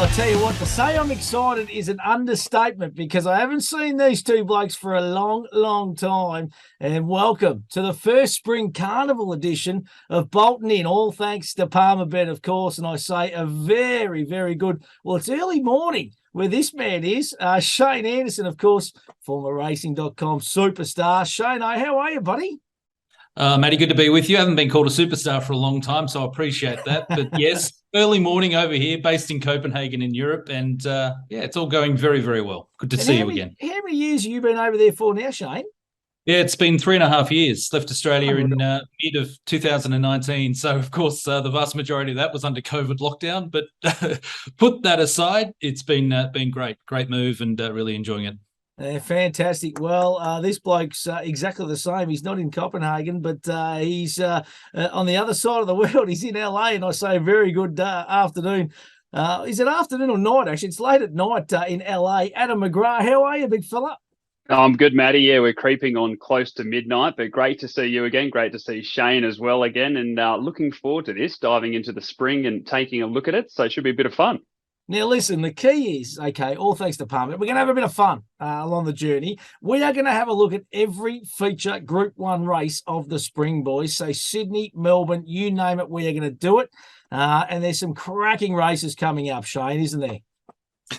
Well, I tell you what, to say I'm excited is an understatement because I haven't seen these two blokes for a long, long time. And welcome to the first Spring Carnival edition of Bolton In, all thanks to Palmerbet, of course. And I say a very, very good, well, it's early morning where this man is. Shane Anderson, of course, former racing.com superstar. Shane, how are you, buddy? Matty, good to be with you. I haven't been called a superstar for a long time, so I appreciate that. But yes, early morning over here, based in Copenhagen in Europe. And it's all going very, very well. Good to see you again. How many years have you been over there for now, Shane? Yeah, it's been 3.5 years. Left Australia in mid of 2019. So, of course, the vast majority of that was under COVID lockdown. But put that aside, it's been great. Great move and really enjoying it. Fantastic. Well, this bloke's exactly the same. He's not in Copenhagen, but he's on the other side of the world. He's in LA, and I say very good afternoon. Is it afternoon or night, actually? It's late at night in LA. Adam McGrath, how are you, big fella? I'm good, Matty. Yeah, we're creeping on close to midnight, but great to see you again. Great to see Shane as well again, and looking forward to this, diving into the spring and taking a look at it. So it should be a bit of fun. Now, listen, the key is, okay, all thanks to Palmer, we're going to have a bit of fun along the journey. We are going to have a look at every feature Group 1 race of the spring, boys. So Sydney, Melbourne, you name it, we are going to do it. And there's some cracking races coming up, Shane, isn't there?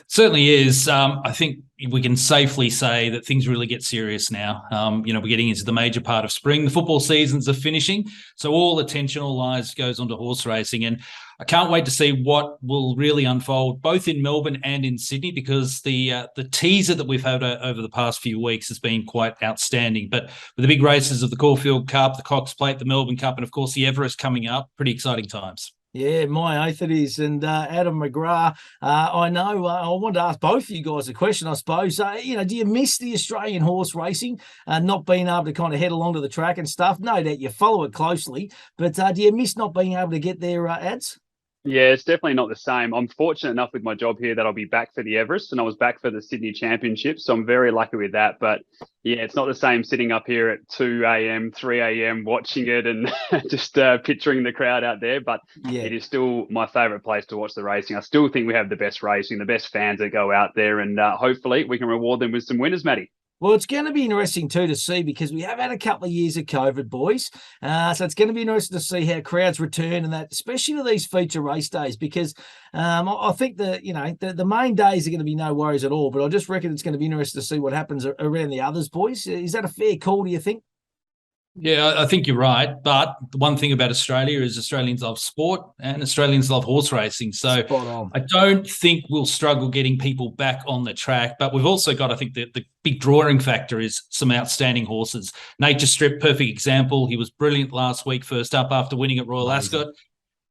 Certainly is. I think we can safely say that things really get serious now. We're getting into the major part of spring. The football seasons are finishing, so all attention, all eyes goes onto horse racing. And I can't wait to see what will really unfold, both in Melbourne and in Sydney, because the teaser that we've had over the past few weeks has been quite outstanding. But with the big races of the Caulfield Cup, the Cox Plate, the Melbourne Cup, and of course the Everest coming up, pretty exciting times. Yeah, my oath it is. And Adam McGrath, I know I want to ask both of you guys a question, I suppose. Do you miss the Australian horse racing, not being able to kind of head along to the track and stuff? No doubt you follow it closely, but do you miss not being able to get their ads? Yeah, it's definitely not the same. I'm fortunate enough with my job here that I'll be back for the Everest, and I was back for the Sydney Championship, so I'm very lucky with that. But yeah, it's not the same sitting up here at 2 a.m., 3 a.m. watching it and just picturing the crowd out there. But yeah, it is still my favourite place to watch the racing. I still think we have the best racing, the best fans that go out there, and hopefully we can reward them with some winners, Matty. Well, it's going to be interesting too to see because we have had a couple of years of COVID, boys. So it's going to be interesting to see how crowds return and that, especially to these feature race days, because I think the main days are going to be no worries at all. But I just reckon it's going to be interesting to see what happens around the others, boys. Is that a fair call, do you think? Yeah, I think you're right. But the one thing about Australia is Australians love sport and Australians love horse racing. So I don't think we'll struggle getting people back on the track. But we've also got, I think, the big drawing factor is some outstanding horses. Nature Strip, perfect example. He was brilliant last week, first up after winning at Royal Ascot.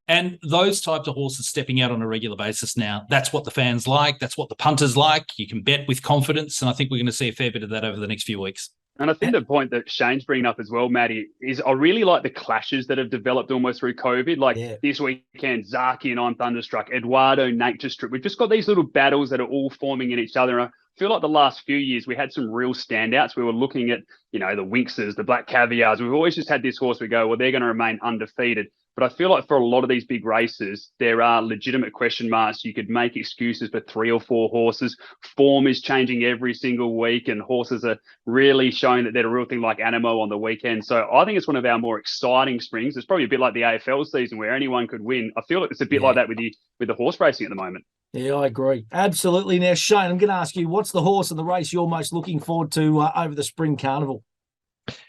And those types of horses stepping out on a regular basis now, that's what the fans like. That's what the punters like. You can bet with confidence. And I think we're going to see a fair bit of that over the next few weeks. And I think the point that Shane's bringing up as well, Matty, is I really like the clashes that have developed almost through COVID. This weekend, Zaki and I'm Thunderstruck, Eduardo, Nature Strip. We've just got these little battles that are all forming in each other. And I feel like the last few years we had some real standouts. We were looking at, the Winxes, the Black Caviars. We've always just had this horse we go, well, they're going to remain undefeated. But I feel like for a lot of these big races, there are legitimate question marks. You could make excuses for 3 or 4 horses. Form is changing every single week, and horses are really showing that they're a real thing like Animo on the weekend. So I think it's one of our more exciting springs. It's probably a bit like the AFL season where anyone could win. I feel like it's a bit like that with the horse racing at the moment. Yeah, I agree. Absolutely. Now, Shane, I'm going to ask you, what's the horse and the race you're most looking forward to over the Spring Carnival?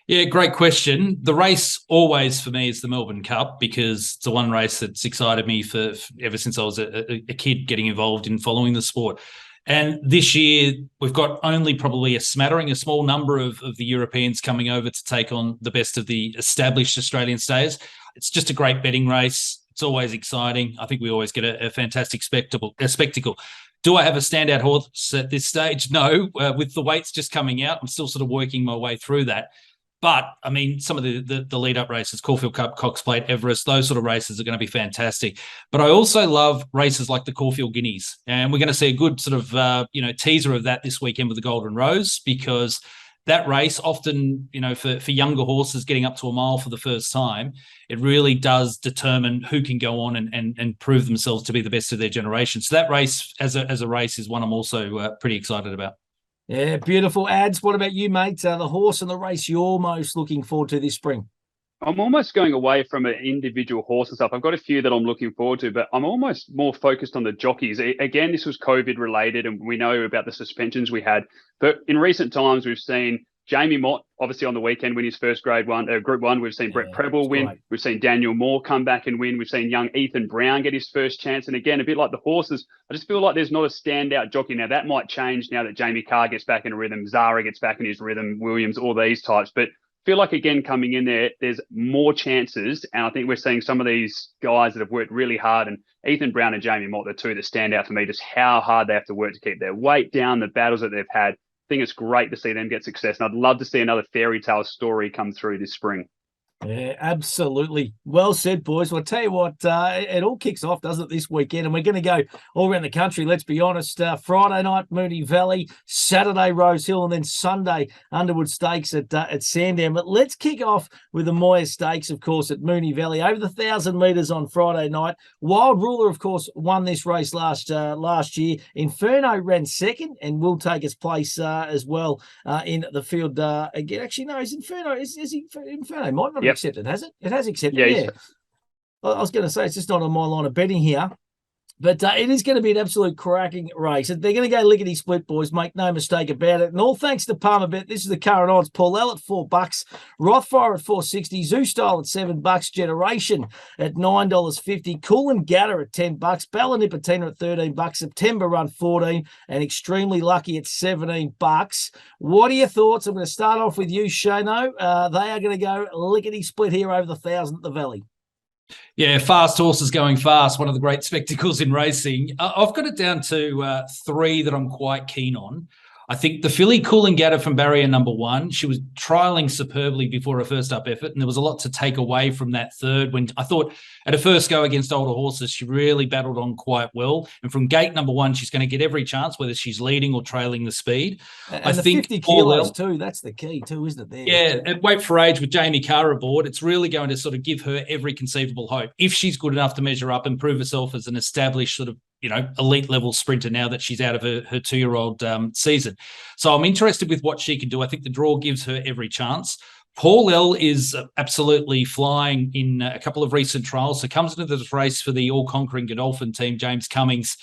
Yeah, great question. The race always for me is the Melbourne Cup because it's the one race that's excited me for ever since I was a kid getting involved in following the sport. And this year we've got only probably a small number of the Europeans coming over to take on the best of the established Australian stayers. It's just a great betting race. It's always exciting. I think we always get a fantastic spectacle. Do I have a standout horse at this stage? No. With the weights just coming out, I'm still sort of working my way through that. But, I mean, some of the lead-up races, Caulfield Cup, Cox Plate, Everest, those sort of races are going to be fantastic. But I also love races like the Caulfield Guineas. And we're going to see a good sort of, teaser of that this weekend with the Golden Rose because that race often, for younger horses getting up to a mile for the first time, it really does determine who can go on and prove themselves to be the best of their generation. So that race as a race is one I'm also pretty excited about. Yeah, beautiful. Ads, what about you, mate? The horse and the race you're most looking forward to this spring? I'm almost going away from an individual horse and stuff. I've got a few that I'm looking forward to, but I'm almost more focused on the jockeys. Again, this was COVID related, and we know about the suspensions we had. But in recent times, we've seen Jamie Mott, obviously on the weekend, win his first Group 1. We've seen Brett Preble win. Great. We've seen Daniel Moore come back and win. We've seen young Ethan Brown get his first chance. And again, a bit like the horses, I just feel like there's not a standout jockey. Now, that might change now that Jamie Carr gets back in a rhythm, Zara gets back in his rhythm, Williams, all these types. But feel like, again, coming in there's more chances. And I think we're seeing some of these guys that have worked really hard. And Ethan Brown and Jamie Mott, the two that stand out for me, just how hard they have to work to keep their weight down, the battles that they've had. I think it's great to see them get success. And I'd love to see another fairy tale story come through this spring. Yeah, absolutely. Well said, boys. Well, I'll tell you what, it all kicks off, doesn't it, this weekend? And we're going to go all around the country, let's be honest. Friday night, Moonee Valley, Saturday, Rose Hill, and then Sunday, Underwood Stakes at Sandown. But let's kick off with the Moir Stakes, of course, at Moonee Valley. Over the 1,000 metres on Friday night. Wild Ruler, of course, won this race last year. Inferno ran second and will take his place as well in the field. Again, actually, no, is Inferno might not have accepted, has it? It has accepted, yeah. I was going to say, it's just not on my line of betting here. But it is going to be an absolute cracking race. They're going to go lickety-split, boys. Make no mistake about it. And all thanks to Palmerbet. This is the current odds. Paul L at $4, Rothfire at $4.60, Zoo Style at $7, Generation at $9.50, Cool and Gatter at $10, Bella Nipotina at $13, September Run 14, and Extremely Lucky at $17. What are your thoughts? I'm going to start off with you, Shano. They are going to go lickety-split here over the 1,000 at the Valley. Yeah, fast horses going fast, one of the great spectacles in racing. I've got it down to three that I'm quite keen on. I think the filly Cool and Gatter from barrier number 1, she was trialling superbly before her first up effort, and there was a lot to take away from that third when I thought at a first go against older horses, she really battled on quite well. And from gate number 1, she's going to get every chance, whether she's leading or trailing the speed. And I think 50 kilos too, that's the key too, isn't it? There. Yeah, at weight for age with Jamie Carr aboard, it's really going to sort of give her every conceivable hope. If she's good enough to measure up and prove herself as an established sort of, elite level sprinter now that she's out of her 2-year-old season. So I'm interested with what she can do. I think the draw gives her every chance. Paul L is absolutely flying in a couple of recent trials. So comes into this race for the all-conquering Godolphin team, James Cummings,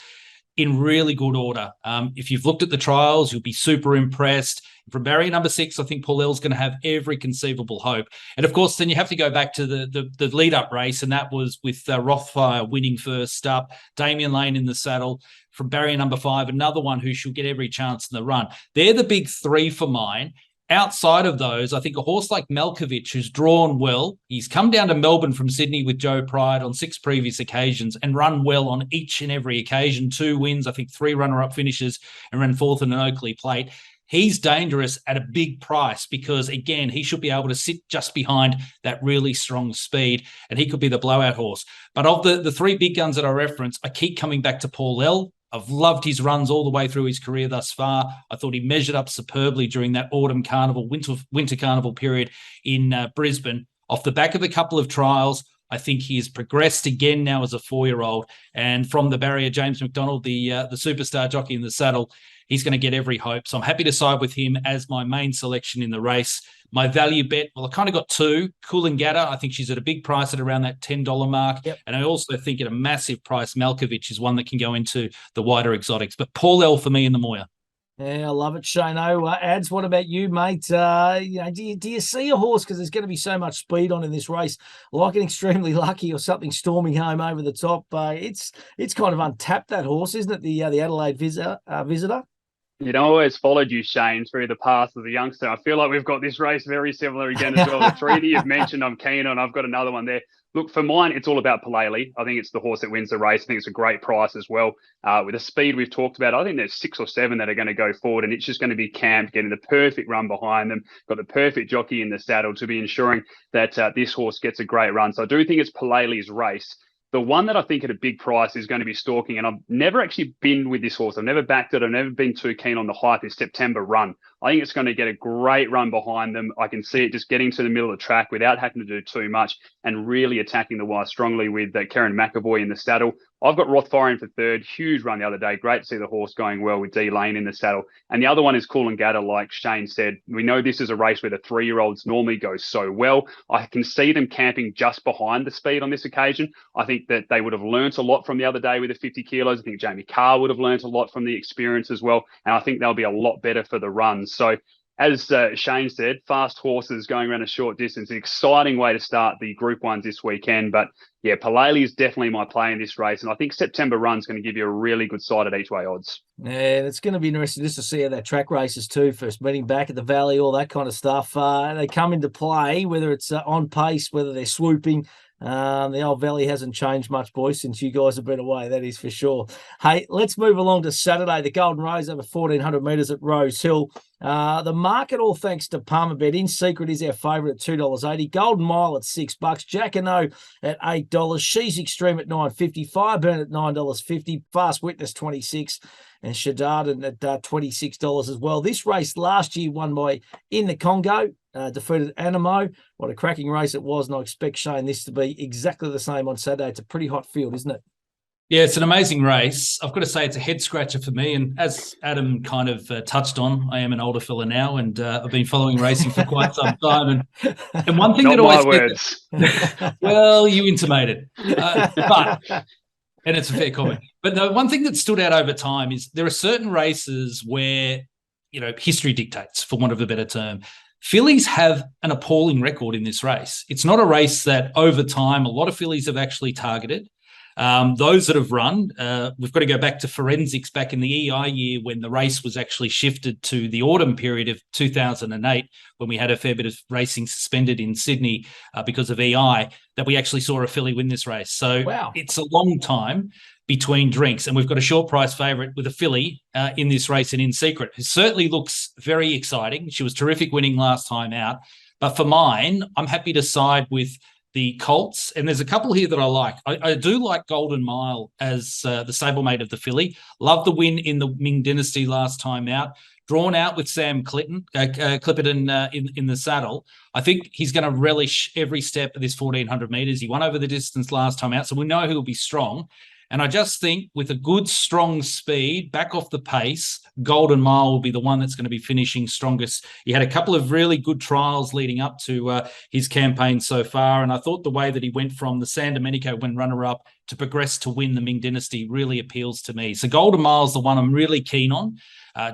in really good order. If you've looked at the trials, you'll be super impressed. From barrier number 6, I think Paul L's going to have every conceivable hope. And of course, then you have to go back to the lead-up race, and that was with Rothfire winning first up, Damien Lane in the saddle. From barrier number 5, another one who should get every chance in the run. They're the big three for mine. Outside of those, I think a horse like Malkovich, who's drawn well, he's come down to Melbourne from Sydney with Joe Pride on 6 previous occasions and run well on each and every occasion. 2 wins, I think 3 runner-up finishes, and ran 4th in an Oakley Plate. He's dangerous at a big price because, again, he should be able to sit just behind that really strong speed, and he could be the blowout horse. But of the 3 big guns that I reference, I keep coming back to Paul L. I've loved his runs all the way through his career thus far. I thought he measured up superbly during that autumn carnival, winter carnival period in Brisbane. Off the back of a couple of trials, I think he has progressed again now as a 4-year-old. And from the barrier, James McDonald, the superstar jockey in the saddle, he's going to get every hope. So I'm happy to side with him as my main selection in the race. My value bet, well, I kind of got 2. Cool and Gatter, I think she's at a big price at around that $10 mark. Yep. And I also think at a massive price, Malkovich is one that can go into the wider exotics. But Paul L for me in the Moir. Yeah, I love it, Shano. Ads, what about you, mate? Do you see a horse, because there's going to be so much speed on in this race, like an Extremely Lucky or something storming home over the top? It's kind of untapped, that horse, isn't it? The Adelaide visitor. I always followed you, Shane, through the path as a youngster. I feel like we've got this race very similar again as well. The 3 that you've mentioned, I'm keen on. I've got another one there. Look, for mine, it's all about Palele. I think it's the horse that wins the race. I think it's a great price as well. With the speed we've talked about, I think there's 6 or 7 that are going to go forward, and it's just going to be camped, getting the perfect run behind them, got the perfect jockey in the saddle to be ensuring that this horse gets a great run. So I do think it's Palele's race. The one that I think at a big price is going to be stalking, and I've never actually been with this horse. I've never backed it. I've never been too keen on the hype, is September Run. I think it's going to get a great run behind them. I can see it just getting to the middle of the track without having to do too much and really attacking the wire strongly with Karen McAvoy in the saddle. I've got Rothfire in for third. Huge run the other day. Great to see the horse going well with D Lane in the saddle. And the other one is Coolangatta, like Shane said. We know this is a race where the 3-year-olds normally go so well. I can see them camping just behind the speed on this occasion. I think that they would have learnt a lot from the other day with the 50 kilos. I think Jamie Carr would have learnt a lot from the experience as well. And I think they'll be a lot better for the run. So as Shane said, fast horses going around a short distance, an exciting way to start the Group 1s this weekend. But yeah, Palele is definitely my play in this race. And I think September Run's going to give you a really good side at each way odds. Yeah, it's going to be interesting just to see how that track races too. First meeting back at the Valley, all that kind of stuff. They come into play, whether it's on pace, whether they're swooping. The old Valley hasn't changed much, boys, since you guys have been away. That is for sure. Hey, let's move along to Saturday. The Golden Rose over 1,400 metres at Rose Hill. The market, all thanks to Palmerbet. In Secret is our favourite at $2.80. Golden Mile at $6. Jack and O at $8. She's Extreme at $9.50. Fireburn at $9.50. Fast Witness $26. And Shadard at $26 as well. This race last year won by In the Congo. Defeated Animo. What a cracking race it was, and I expect, Shane, this to be exactly the same on Saturday. It's a pretty hot field, isn't it? Yeah, it's an amazing race. I've got to say it's a head scratcher for me. And as Adam kind of touched on, I am an older fella now, and I've been following racing for quite some time. And one thing Not that always words. Well, you intimated, but and it's a fair comment. But the one thing that stood out over time is there are certain races where history dictates, for want of a better term. Fillies have an appalling record in this race. It's not a race that over time a lot of fillies have actually targeted. Those that have run, we've got to go back to forensics back in the EI year when the race was actually shifted to the autumn period of 2008, when we had a fair bit of racing suspended in Sydney because of EI, that we actually saw a filly win this race. So wow. It's a long time between drinks, and we've got a short price favourite with a filly in this race and In Secret, who certainly looks very exciting. She was terrific winning last time out. But for mine, I'm happy to side with the Colts, and there's a couple here that I like. I do like Golden Mile as the stablemate of the filly. Love the win in the Ming Dynasty last time out. Drawn out with Sam Clipperton in the saddle. I think he's going to relish every step of this 1,400 metres. He won over the distance last time out, so we know he'll be strong. And I just think with a good, strong speed, back off the pace, Golden Mile will be the one that's going to be finishing strongest. He had a couple of really good trials leading up to his campaign so far. And I thought the way that he went from the San Domenico when runner-up to progress to win the Ming Dynasty really appeals to me. So Golden Mile is the one I'm really keen on.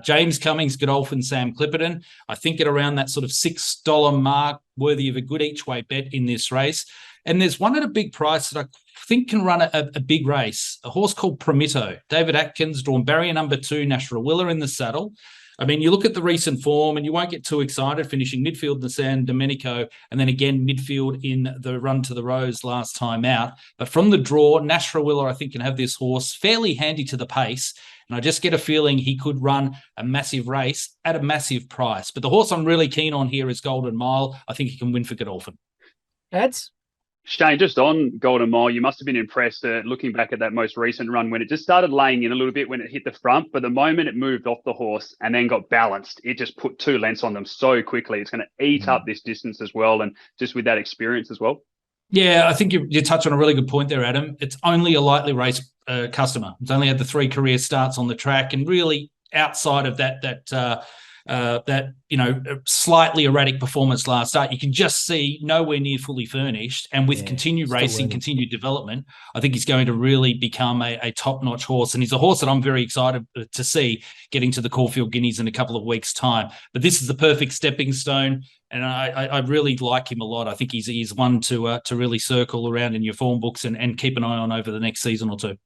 James Cummings, Godolphin, Sam Clipperton. I think at around that sort of $6 mark, worthy of a good each-way bet in this race. And there's one at a big price that I think can run a big race, a horse called Primito. David Atkins, drawn barrier number 2, Nasrallah in the saddle. I mean, you look at the recent form and you won't get too excited, finishing midfield in the San Domenico and then again midfield in the Run to the Rose last time out. But from the draw, Nasrallah, I think, can have this horse fairly handy to the pace. And I just get a feeling he could run a massive race at a massive price. But the horse I'm really keen on here is Golden Mile. I think he can win for Godolphin. Ads? Shane, just on Golden Mile, you must have been impressed looking back at that most recent run when it just started laying in a little bit when it hit the front. But the moment it moved off the horse and then got balanced, it just put 2 lengths on them so quickly. It's going to eat up this distance as well. And just with that experience as well. Yeah, I think you touch on a really good point there, Adam. It's only a lightly raced customer. It's only had the 3 career starts on the track, and really outside of that slightly erratic performance last start, you can just see nowhere near fully furnished. And with continued racing, continued development, I think he's going to really become a top-notch horse. And he's a horse that I'm very excited to see getting to the Caulfield Guineas in a couple of weeks' time. But this is the perfect stepping stone, and I really like him a lot. I think he's one to really circle around in your form books and keep an eye on over the next season or two.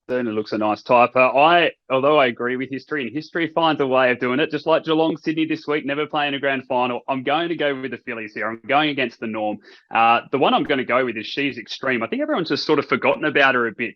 Certainly looks a nice type. Although I agree with history, and history finds a way of doing it, just like Geelong Sydney this week, never playing a grand final. I'm going to go with the fillies here. I'm going against the norm. The one I'm going to go with is She's Extreme. I think everyone's just sort of forgotten about her a bit.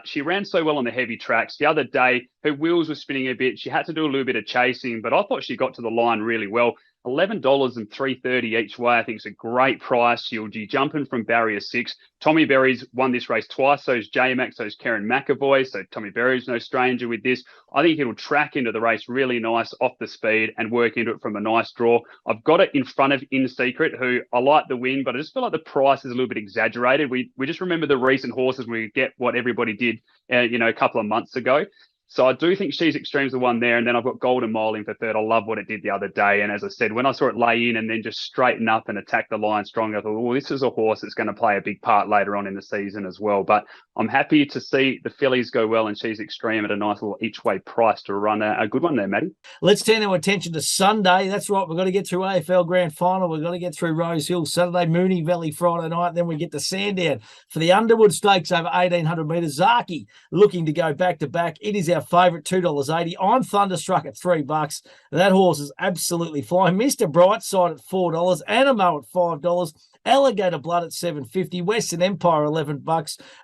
She ran so well on the heavy tracks. The other day, her wheels were spinning a bit. She had to do a little bit of chasing, but I thought she got to the line really well. $11 and $3.30 each way. I think it's a great price. You'll be jumping from barrier 6. Tommy Berry's won this race twice. So's J-Max, so's Karen McAvoy. So Tommy Berry's no stranger with this. I think it'll track into the race really nice off the speed and work into it from a nice draw. I've got it in front of In Secret, who I like the win, but I just feel like the price is a little bit exaggerated. We just remember the recent horses we get what everybody did, a couple of months ago. So I do think She's Extreme's the one there. And then I've got Golden Mile in for third. I love what it did the other day. And as I said, when I saw it lay in and then just straighten up and attack the line strong, I thought, well, this is a horse that's going to play a big part later on in the season as well. But I'm happy to see the fillies go well and She's Extreme at a nice little each way price to run a good one there, Matty. Let's turn our attention to Sunday. That's right. We've got to get through AFL Grand Final. We've got to get through Rose Hill Saturday, Moonee Valley Friday night. Then we get to Sandown for the Underwood Stakes over 1,800 metres. Zaki looking to go back to back. It is our favourite, $2.80. I'm thunderstruck at $3. That horse is absolutely flying. Mr. Brightside at $4. Animo at $5. Alligator Blood at $7.50. Western Empire $11.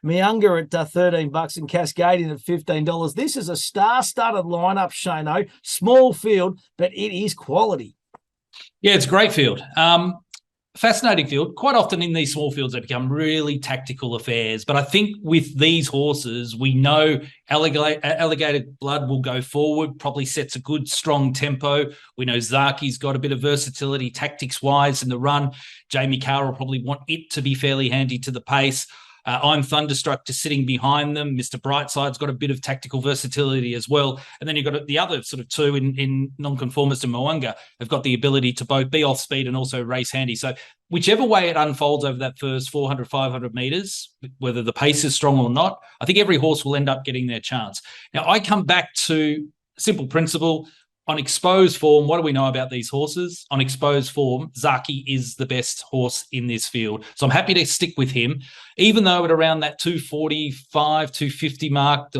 Miunga at $13 and Cascadian at $15. This is a star-studded lineup, Shano. Small field, but it is quality. Yeah, it's a great field. Fascinating field. Quite often in these small fields, they become really tactical affairs. But I think with these horses, we know Alligator Blood will go forward, probably sets a good, strong tempo. We know Zaki's got a bit of versatility tactics-wise in the run. Jamie Carr will probably want it to be fairly handy to the pace. I'm thunderstruck just sitting behind them. Mr. Brightside's got a bit of tactical versatility as well. And then you've got the other sort of two in Nonconformist and Moanga have got the ability to both be off speed and also race handy. So whichever way it unfolds over that first 400, 500 metres, whether the pace is strong or not, I think every horse will end up getting their chance. Now, I come back to a simple principle. On exposed form, what do we know about these horses? On exposed form, Zaki is the best horse in this field. So I'm happy to stick with him, even though at around that 245, 250 mark,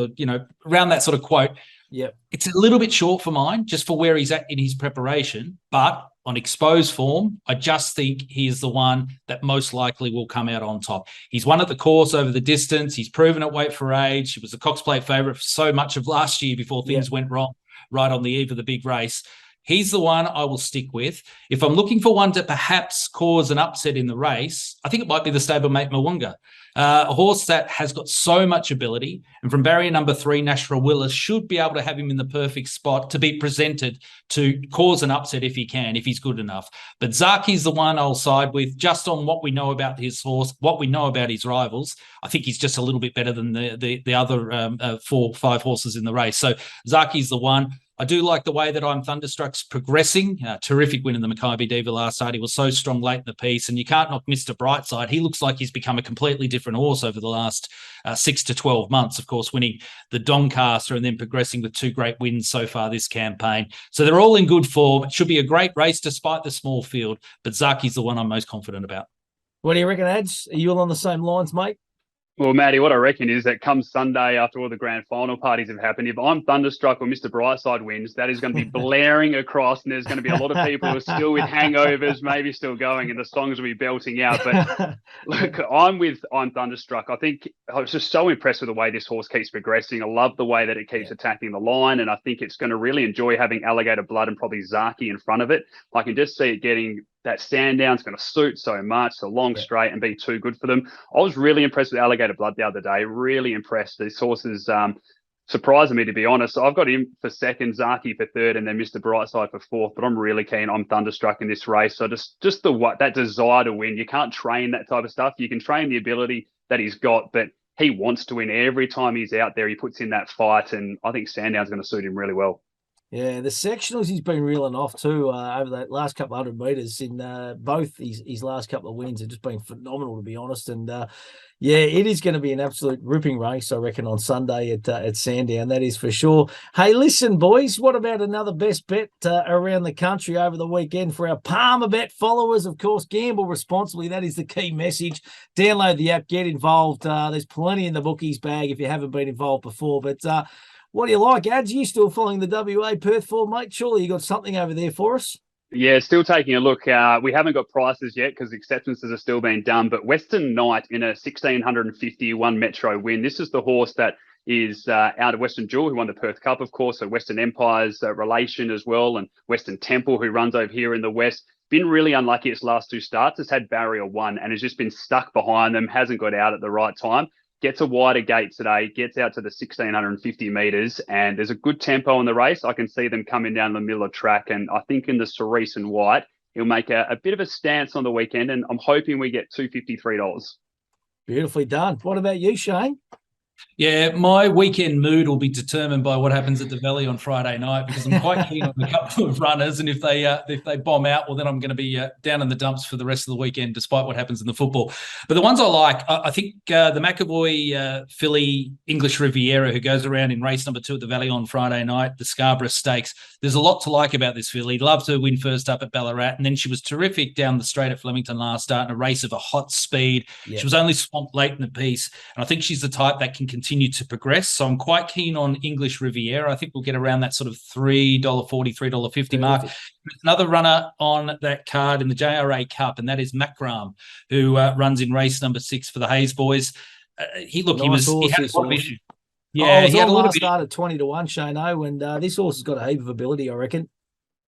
around that sort of quote, it's a little bit short for mine, just for where he's at in his preparation. But on exposed form, I just think he is the one that most likely will come out on top. He's won at the course over the distance. He's proven at weight for age. He was the Cox Plate favourite for so much of last year before things went wrong. Right on the eve of the big race. He's the one I will stick with. If I'm looking for one to perhaps cause an upset in the race, I think it might be the stablemate Moanga, a horse that has got so much ability. And from barrier number 3, Nashra Willis should be able to have him in the perfect spot to be presented to cause an upset if he can, if he's good enough. But Zaki's the one I'll side with just on what we know about his horse, what we know about his rivals. I think he's just a little bit better than the other 4, 5 horses in the race. So Zaki's the one. I do like the way that I'm Thunderstruck's progressing. Terrific win in the Mackay Diva last night. He was so strong late in the piece, and you can't knock Mr. Brightside. He looks like he's become a completely different horse over the last 6 to 12 months, of course, winning the Doncaster and then progressing with 2 great wins so far this campaign. So they're all in good form. It should be a great race despite the small field, but Zaki's the one I'm most confident about. What do you reckon, Ads? Are you all on the same lines, mate? Well, Matty, what I reckon is that come Sunday, after all the grand final parties have happened, if I'm Thunderstruck or Mr. Brightside wins, that is going to be blaring across, and there's going to be a lot of people who are still with hangovers, maybe still going, and the songs will be belting out. But look, I'm Thunderstruck. I think I was just so impressed with the way this horse keeps progressing. I love the way that it keeps attacking the line, and I think it's going to really enjoy having Alligator Blood and probably Zaki in front of it. I can just see it getting that Sandown's going to suit so much, the long straight, and be too good for them. I was really impressed with Alligator Blood the other day. Really impressed. These horses surprising me, to be honest. I've got him for second, Zaki for third, and then Mr. Brightside for fourth. But I'm really keen. I'm Thunderstruck in this race. So just that desire to win. You can't train that type of stuff. You can train the ability that he's got, but he wants to win every time he's out there. He puts in that fight, and I think Sandown's going to suit him really well. Yeah, the sectionals he's been reeling off too over that last couple of 100 metres in both his last couple of wins have just been phenomenal, to be honest. And it is going to be an absolute ripping race, I reckon, on Sunday at Sandown. That is for sure. Hey, listen, boys, what about another best bet around the country over the weekend for our Palmer Bet followers? Of course, gamble responsibly. That is the key message. Download the app, get involved. There's plenty in the bookies bag if you haven't been involved before. But what do you like, Ads? You still following the WA Perth form, mate? Surely you got something over there for us? Yeah, still taking a look. We haven't got prices yet because acceptances are still being done. But Western Knight in a 1,651 Metro win. This is the horse that is out of Western Jewel, who won the Perth Cup, of course, so Western Empire's relation as well, and Western Temple, who runs over here in the West. Been really unlucky its last 2 starts. Has had barrier 1 and has just been stuck behind them, hasn't got out at the right time. Gets a wider gate today, gets out to the 1,650 metres, and there's a good tempo in the race. I can see them coming down the middle of track, and I think in the cerise and white, he'll make a bit of a stance on the weekend, and I'm hoping we get $253. Beautifully done. What about you, Shane? Yeah, my weekend mood will be determined by what happens at the Valley on Friday night, because I'm quite keen on a couple of runners, and if they bomb out, well, then I'm going to be down in the dumps for the rest of the weekend, despite what happens in the football. But the ones I like, I think the McAvoy filly English Riviera, who goes around in race number 2 at the Valley on Friday night, the Scarborough Stakes. There's a lot to like about this filly. Loved her win first up at Ballarat, and then she was terrific down the straight at Flemington last start in a race of a hot speed. Yeah. She was only swamped late in the piece, and I think she's the type that can continue to progress. So I'm quite keen on English Riviera. I think we'll get around that sort of $3.40, $3.50 mark. There's another runner on that card in the JRA Cup, and that is Macram, who runs in race number 6 for the Hayes boys. He had a lot of issues. Yeah, he had a lot of start at 20-1, Shane, and this horse has got a heap of ability, I reckon.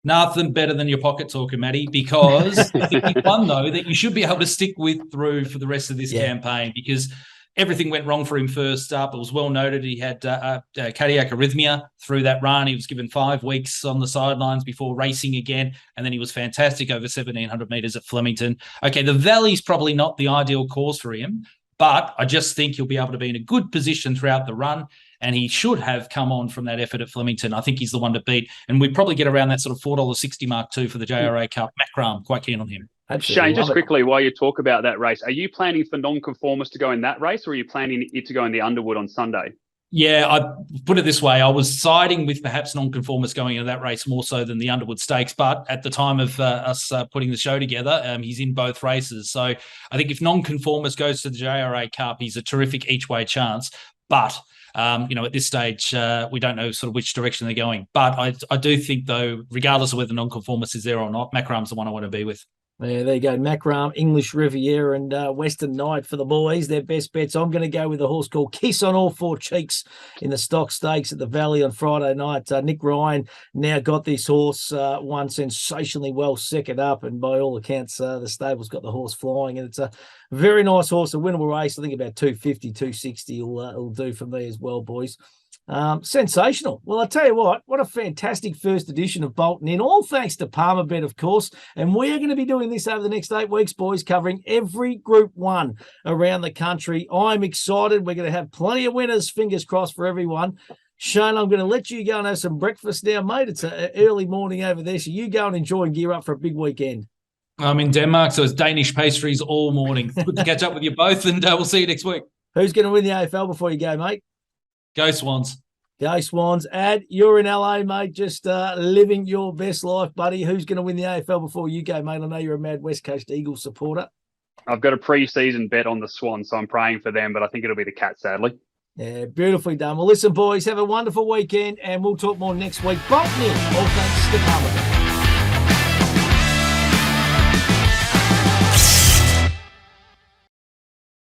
Nothing better than your pocket talker, Matty, because I think he's one, though, that you should be able to stick with through for the rest of this campaign, because everything went wrong for him first up. It was well noted he had cardiac arrhythmia through that run. He was given 5 weeks on the sidelines before racing again, and then he was fantastic over 1,700 metres at Flemington. Okay, the Valley's probably not the ideal course for him, but I just think he'll be able to be in a good position throughout the run, and he should have come on from that effort at Flemington. I think he's the one to beat, and we probably get around that sort of $4.60 mark too for the JRA Cup. Macram, quite keen on him. Absolutely. Shane, just quickly, while you talk about that race, are you planning for non-conformists to go in that race, or are you planning it to go in the Underwood on Sunday? Yeah, I put it this way. I was siding with perhaps non-conformists going into that race more so than the Underwood Stakes, but at the time of us putting the show together, he's in both races. So I think if non-conformist goes to the JRA Cup, he's a terrific each-way chance. But at this stage, we don't know sort of which direction they're going. But I do think, though, regardless of whether non-conformist is there or not, Macram's the one I want to be with. Yeah, there you go. Macram, English Riviera, and Western Knight for the boys. Their best bets. I'm going to go with a horse called Kiss on All Four Cheeks in the Stock Stakes at the Valley on Friday night. Nick Ryan now got this horse one sensationally well second up, and by all accounts, the stable's got the horse flying, and it's a very nice horse, a winnable race. I think about 250, 260 will do for me as well, boys. Sensational. Well, I tell you what a fantastic first edition of Bolton In, all thanks to Palmerbet, of course. And we are going to be doing this over the next 8 weeks, boys, covering every Group 1 around the country. I'm excited. We're going to have plenty of winners, fingers crossed for everyone. Shane, I'm going to let you go and have some breakfast now, mate. It's an early morning over there, so you go and enjoy and gear up for a big weekend. I'm in Denmark, so it's Danish pastries all morning. Good to catch up with you both, and we'll see you next week. Who's going to win the AFL before you go, mate? Go Swans. Go Swans. Ad, you're in LA, mate, just living your best life, buddy. Who's going to win the AFL before you go, mate? I know you're a mad West Coast Eagles supporter. I've got a pre-season bet on the Swans, so I'm praying for them, but I think it'll be the Cats, sadly. Yeah, beautifully done. Well, listen, boys, have a wonderful weekend, and we'll talk more next week. Bolton In, all thanks to Palmerbet.